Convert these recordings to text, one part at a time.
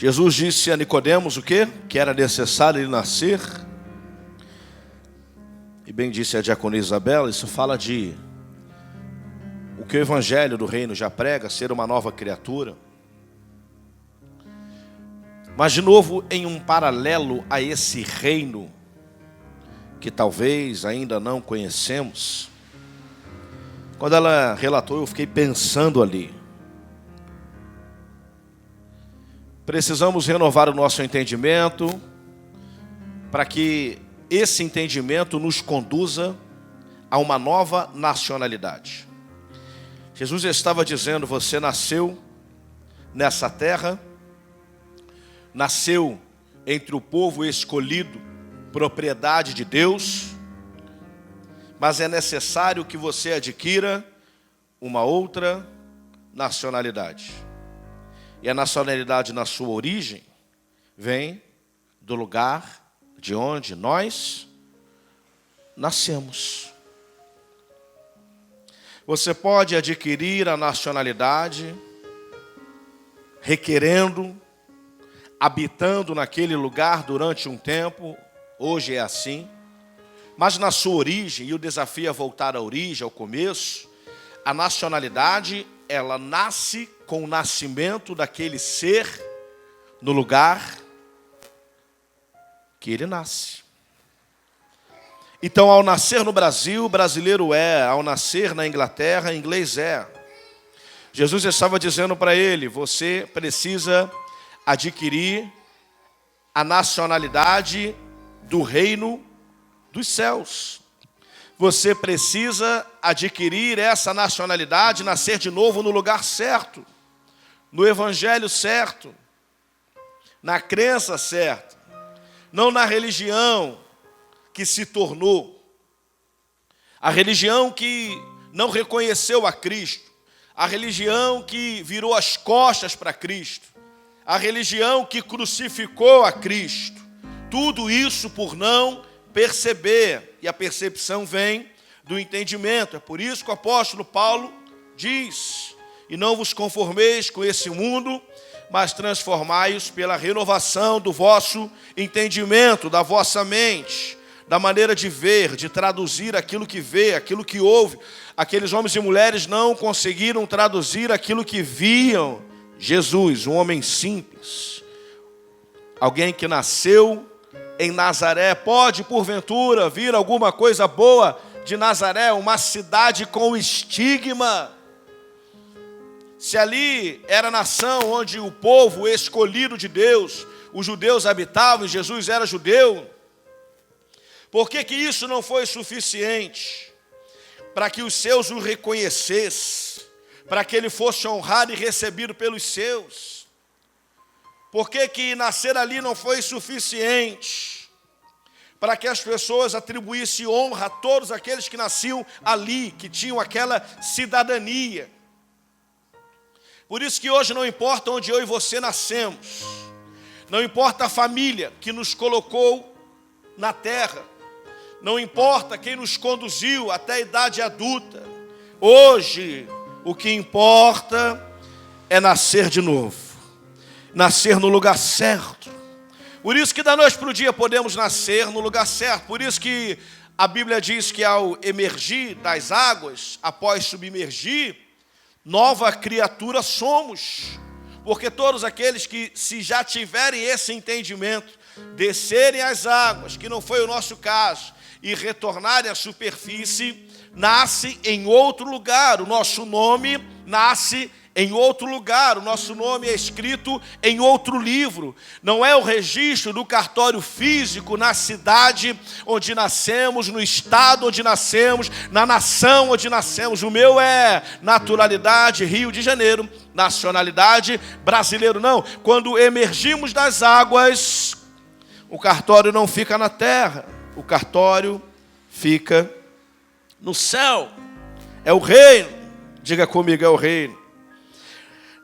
Jesus disse a Nicodemos o quê? Que era necessário ele nascer. E bem disse a diaconisa Isabela, isso fala de o que o evangelho do reino já prega, ser uma nova criatura. Mas de novo, em um paralelo a esse reino, que talvez ainda não conhecemos, quando ela relatou, eu fiquei pensando ali. Precisamos renovar o nosso entendimento, para que esse entendimento nos conduza a uma nova nacionalidade. Jesus estava dizendo, você nasceu nessa terra, nasceu entre o povo escolhido, propriedade de Deus, mas é necessário que você adquira uma outra nacionalidade. E a nacionalidade na sua origem vem do lugar de onde nós nascemos. Você pode adquirir a nacionalidade requerendo, habitando naquele lugar durante um tempo, hoje é assim, mas na sua origem, e o desafio é voltar à origem, ao começo, a nacionalidade, ela nasce com o nascimento daquele ser no lugar que ele nasce. Então, ao nascer no Brasil, brasileiro é. Ao nascer na Inglaterra, inglês é. Jesus estava dizendo para ele, você precisa adquirir a nacionalidade do reino dos céus. Você precisa adquirir essa nacionalidade, nascer de novo no lugar certo, no evangelho certo, na crença certa, não na religião que se tornou, a religião que não reconheceu a Cristo, a religião que virou as costas para Cristo, a religião que crucificou a Cristo, tudo isso por não perceber, e a percepção vem do entendimento. É por isso que o apóstolo Paulo diz, e não vos conformeis com esse mundo, mas transformai-os pela renovação do vosso entendimento, da vossa mente, da maneira de ver, de traduzir aquilo que vê, aquilo que ouve. Aqueles homens e mulheres não conseguiram traduzir aquilo que viam. Jesus, um homem simples, alguém que nasceu em Nazaré, pode porventura vir alguma coisa boa de Nazaré, uma cidade com estigma? Se ali era a nação onde o povo escolhido de Deus, os judeus habitavam, e Jesus era judeu, por que isso não foi suficiente para que os seus o reconhecessem, para que ele fosse honrado e recebido pelos seus? Por que nascer ali não foi suficiente para que as pessoas atribuíssem honra a todos aqueles que nasciam ali, que tinham aquela cidadania? Por isso que hoje não importa onde eu e você nascemos, não importa a família que nos colocou na terra, não importa quem nos conduziu até a idade adulta, hoje o que importa é nascer de novo, nascer no lugar certo. Por isso que da noite para o dia podemos nascer no lugar certo. Por isso que a Bíblia diz que ao emergir das águas, após submergir, nova criatura somos. Porque todos aqueles que, se já tiverem esse entendimento, descerem as águas, que não foi o nosso caso, e retornarem à superfície, nasce em outro lugar. O nosso nome nasce em outro lugar, o nosso nome é escrito em outro livro. Não é o registro do cartório físico na cidade onde nascemos, no estado onde nascemos, na nação onde nascemos. O meu é naturalidade Rio de Janeiro, nacionalidade brasileiro. Não, quando emergimos das águas, o cartório não fica na terra, o cartório fica no céu. É o reino, diga comigo, é o reino.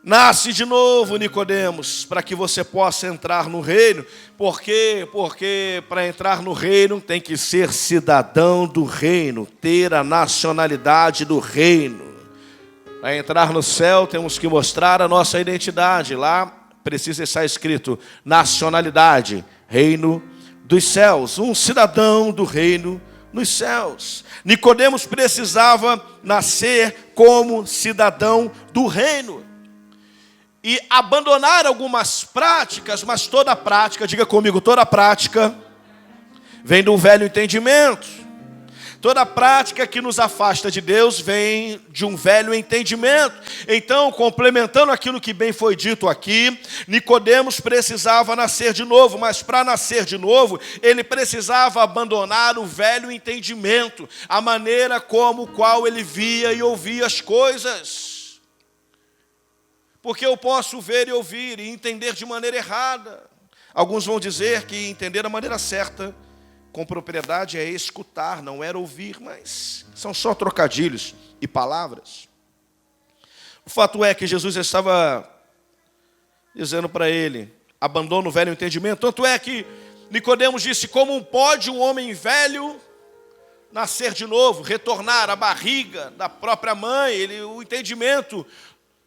Nasce de novo, Nicodemos, para que você possa entrar no reino. Por quê? Porque para entrar no reino tem que ser cidadão do reino, ter a nacionalidade do reino. Para entrar no céu temos que mostrar a nossa identidade. Lá precisa estar escrito nacionalidade, reino dos céus, um cidadão do reino nos céus. Nicodemos precisava nascer como cidadão do reino e abandonar algumas práticas, mas toda prática, diga comigo, toda prática vem do velho entendimento. Toda prática que nos afasta de Deus vem de um velho entendimento. Então, complementando aquilo que bem foi dito aqui, Nicodemos precisava nascer de novo, mas para nascer de novo, ele precisava abandonar o velho entendimento, a maneira como qual ele via e ouvia as coisas. Porque eu posso ver e ouvir e entender de maneira errada. Alguns vão dizer que entender da maneira certa com propriedade é escutar, não era ouvir, mas são só trocadilhos e palavras. O fato é que Jesus estava dizendo para ele, abandona o velho entendimento. Tanto é que Nicodemos disse, como pode um homem velho nascer de novo, retornar à barriga da própria mãe? O entendimento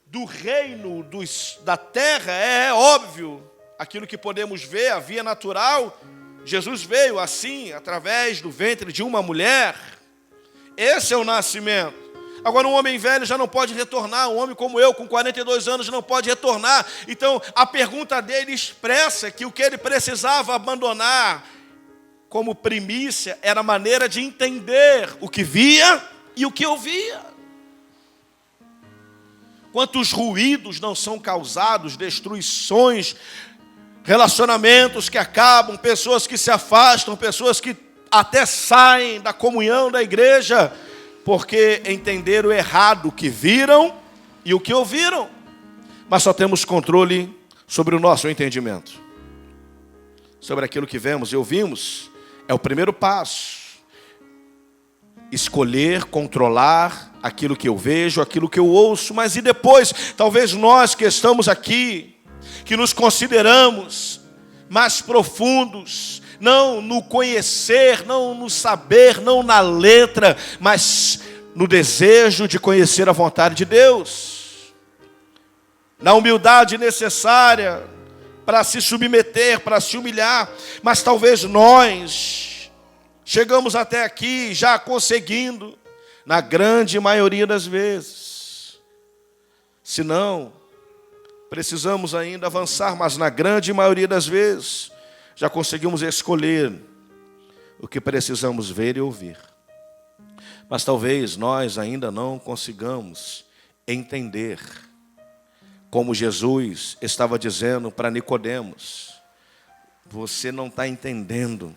do reino da terra é óbvio, aquilo que podemos ver, a via natural. Jesus veio assim, através do ventre de uma mulher. Esse é o nascimento. Agora, um homem velho já não pode retornar. Um homem como eu, com 42 anos, não pode retornar. Então, a pergunta dele expressa que o que ele precisava abandonar como primícia era a maneira de entender o que via e o que ouvia. Quantos ruídos não são causados, destruições, relacionamentos que acabam, pessoas que se afastam, pessoas que até saem da comunhão da igreja, porque entenderam errado o que viram e o que ouviram. Mas só temos controle sobre o nosso entendimento. Sobre aquilo que vemos e ouvimos, é o primeiro passo. Escolher, controlar aquilo que eu vejo, aquilo que eu ouço. Mas e depois? Talvez nós que estamos aqui, que nos consideramos mais profundos, não no conhecer, não no saber, não na letra, mas no desejo de conhecer a vontade de Deus, na humildade necessária para se submeter, para se humilhar. Mas talvez nós chegamos até aqui já conseguindo, na grande maioria das vezes. Se não, precisamos ainda avançar, mas na grande maioria das vezes já conseguimos escolher o que precisamos ver e ouvir. Mas talvez nós ainda não consigamos entender, como Jesus estava dizendo para Nicodemos, você não está entendendo.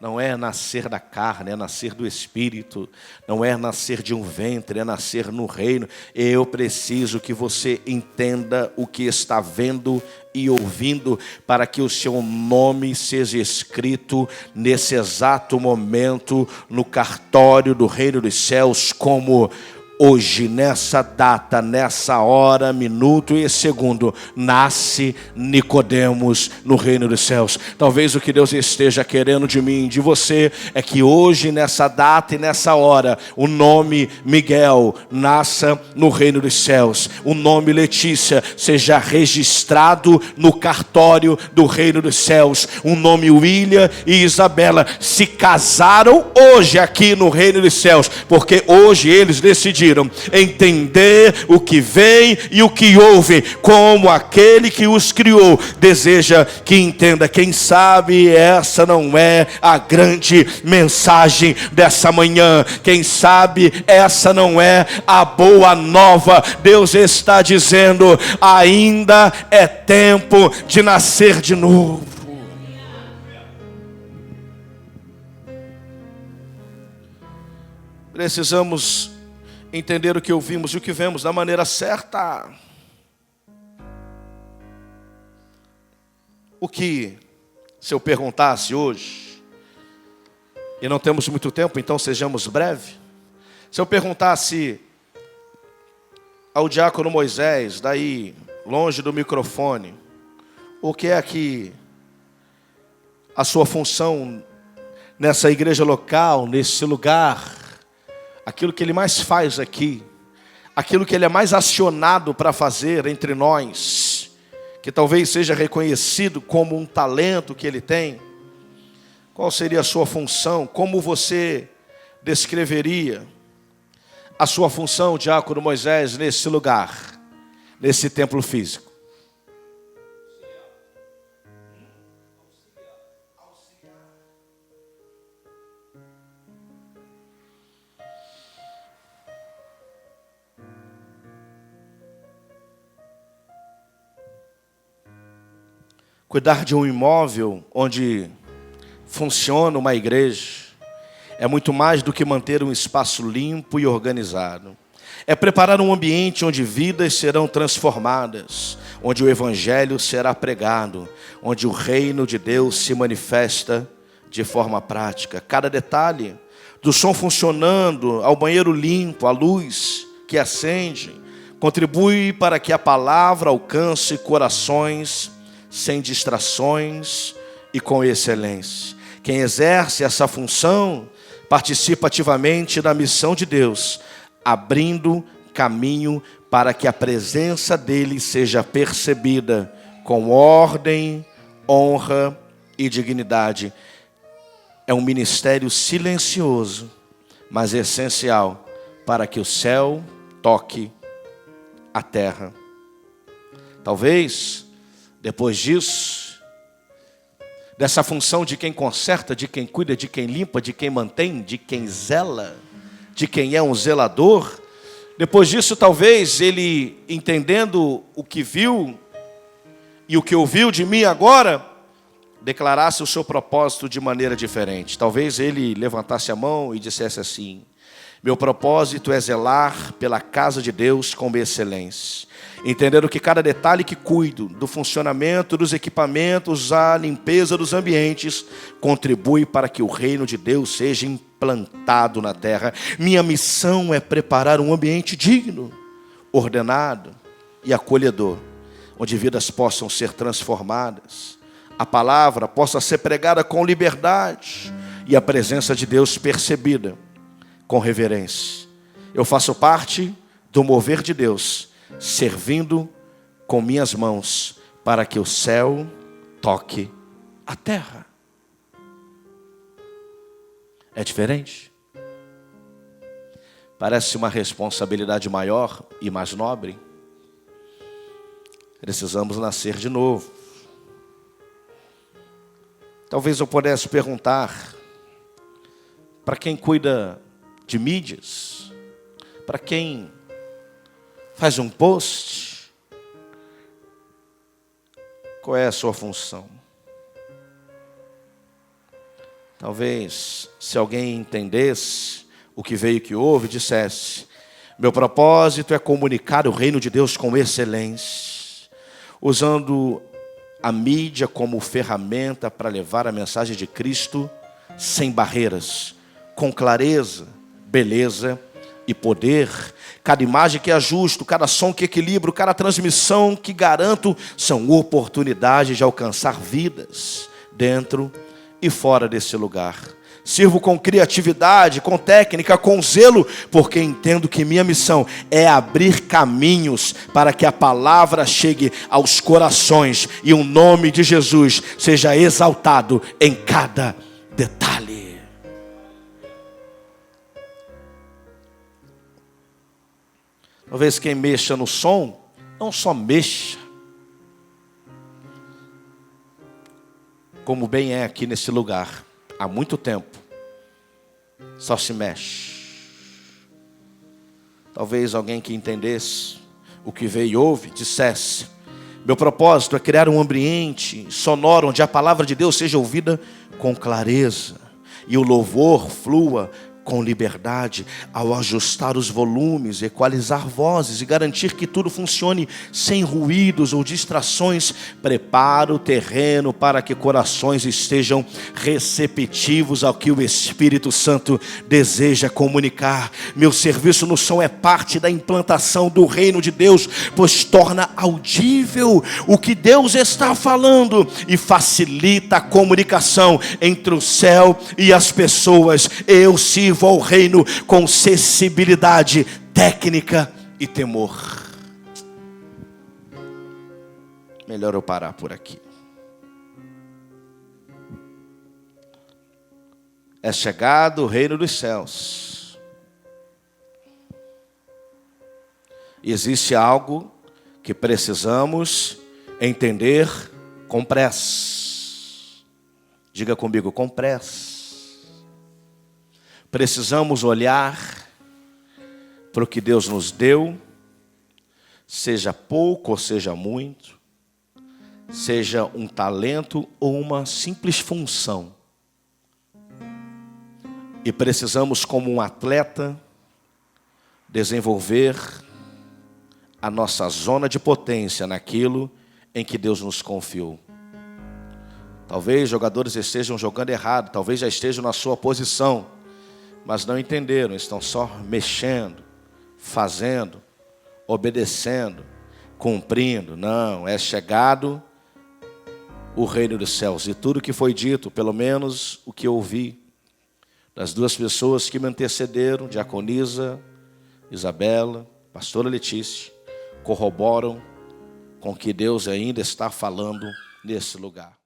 Não é nascer da carne, é nascer do Espírito. Não é nascer de um ventre, é nascer no reino. Eu preciso que você entenda o que está vendo e ouvindo, para que o seu nome seja escrito nesse exato momento no cartório do reino dos céus, como hoje, nessa data, nessa hora, minuto e segundo, nasce Nicodemos no reino dos céus. Talvez o que Deus esteja querendo de mim, de você, é que hoje, nessa data e nessa hora, o nome Miguel nasça no reino dos céus. O nome Letícia seja registrado no cartório do reino dos céus. O nome William e Isabela se casaram hoje aqui no reino dos céus, porque hoje eles decidiram entender o que vem e o que ouve, como aquele que os criou deseja que entenda. Quem sabe essa não é a grande mensagem dessa manhã. Quem sabe essa não é a boa nova. Deus está dizendo, ainda é tempo de nascer de novo. Precisamos entender o que ouvimos e o que vemos da maneira certa. O que, se eu perguntasse hoje, e não temos muito tempo, então sejamos breves. Se eu perguntasse ao diácono Moisés, daí, longe do microfone, o que é que a sua função nessa igreja local, nesse lugar, aquilo que ele mais faz aqui, aquilo que ele é mais acionado para fazer entre nós, que talvez seja reconhecido como um talento que ele tem, qual seria a sua função? Como você descreveria a sua função, diácono Moisés, nesse lugar, nesse templo físico? Cuidar de um imóvel onde funciona uma igreja é muito mais do que manter um espaço limpo e organizado. É preparar um ambiente onde vidas serão transformadas, onde o evangelho será pregado, onde o reino de Deus se manifesta de forma prática. Cada detalhe, do som funcionando, ao banheiro limpo, a luz que acende, contribui para que a palavra alcance corações sem distrações e com excelência. Quem exerce essa função participa ativamente da missão de Deus, abrindo caminho para que a presença dele seja percebida com ordem, honra e dignidade. É um ministério silencioso, mas essencial para que o céu toque a terra. Talvez, depois disso, dessa função de quem conserta, de quem cuida, de quem limpa, de quem mantém, de quem zela, de quem é um zelador, depois disso talvez ele, entendendo o que viu e o que ouviu de mim agora, declarasse o seu propósito de maneira diferente. Talvez ele levantasse a mão e dissesse assim: meu propósito é zelar pela casa de Deus com excelência, entendendo que cada detalhe que cuido do funcionamento dos equipamentos, a limpeza dos ambientes, contribui para que o reino de Deus seja implantado na terra. Minha missão é preparar um ambiente digno, ordenado e acolhedor, onde vidas possam ser transformadas, a palavra possa ser pregada com liberdade e a presença de Deus percebida com reverência. Eu faço parte do mover de Deus, servindo com minhas mãos para que o céu toque a terra. É diferente? Parece uma responsabilidade maior e mais nobre. Precisamos nascer de novo. Talvez eu pudesse perguntar para quem cuida de mídias, para quem faz um post, qual é a sua função? Talvez, se alguém entendesse o que veio que houve, dissesse: meu propósito é comunicar o reino de Deus com excelência, usando a mídia como ferramenta para levar a mensagem de Cristo sem barreiras, com clareza, beleza e poder. Cada imagem que ajusto, cada som que equilibro, cada transmissão que garanto são oportunidades de alcançar vidas dentro e fora desse lugar. Sirvo com criatividade, com técnica, com zelo, porque entendo que minha missão é abrir caminhos para que a palavra chegue aos corações e o nome de Jesus seja exaltado em cada detalhe. Talvez quem mexa no som, não só mexa, como bem é aqui nesse lugar, há muito tempo, só se mexe. Talvez alguém que entendesse o que veio e ouve, dissesse: meu propósito é criar um ambiente sonoro onde a palavra de Deus seja ouvida com clareza e o louvor flua com liberdade, ao ajustar os volumes, equalizar vozes e garantir que tudo funcione sem ruídos ou distrações. Prepara o terreno para que corações estejam receptivos ao que o Espírito Santo deseja comunicar. Meu serviço no som é parte da implantação do reino de Deus, pois torna audível o que Deus está falando e facilita a comunicação entre o céu e as pessoas. Eu sirvo ao reino com sensibilidade, técnica e temor. melhor eu parar por aqui. É chegado o reino dos céus. Existe algo que precisamos entender com pressa. Diga comigo, com pressa. Precisamos olhar para o que Deus nos deu, seja pouco ou seja muito, seja um talento ou uma simples função. E precisamos, como um atleta, desenvolver a nossa zona de potência naquilo em que Deus nos confiou. Talvez jogadores estejam jogando errado, talvez já estejam na sua posição, mas não entenderam, estão só mexendo, fazendo, obedecendo, cumprindo. Não, é chegado o reino dos céus. E tudo que foi dito, pelo menos o que eu ouvi das duas pessoas que me antecederam, diaconisa Isabela, pastora Letícia, corroboram com o que Deus ainda está falando nesse lugar.